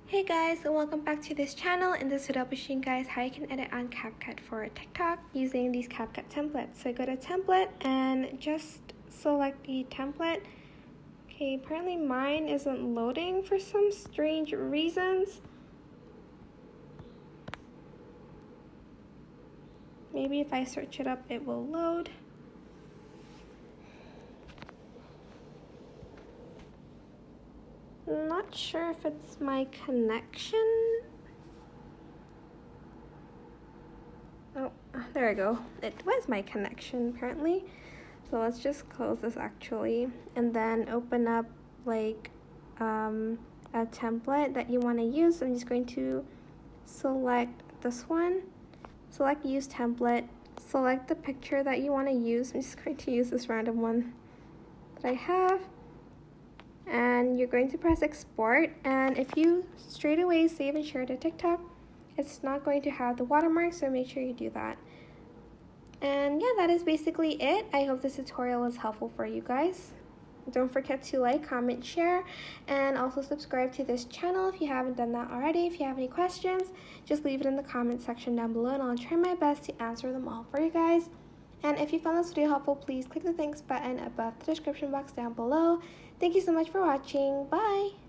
Hey guys, and welcome back to this channel. In this video I'll be showing you guys how you can edit on CapCut for TikTok using these CapCut templates. So go to template and just select the template. Okay, apparently mine isn't loading for some strange reasons. Maybe if I search it up it will load. I'm not sure if it's my connection. Oh, there we go. It was my connection apparently. So let's just close this actually, and then open up like a template that you want to use. I'm just going to select this one, select use template, select the picture that you want to use. I'm just going to use this random one that I have. And you're going to press export, and if you straight away save and share to TikTok, it's not going to have the watermark, so make sure you do that. And yeah, that is basically it. I hope this tutorial was helpful for you guys. Don't forget to like, comment, share, and also subscribe to this channel if you haven't done that already. If you have any questions, just leave it in the comment section down below and I'll try my best to answer them all for you guys. And if you found this video helpful, please click the thanks button above the description box down below. Thank you so much for watching. Bye!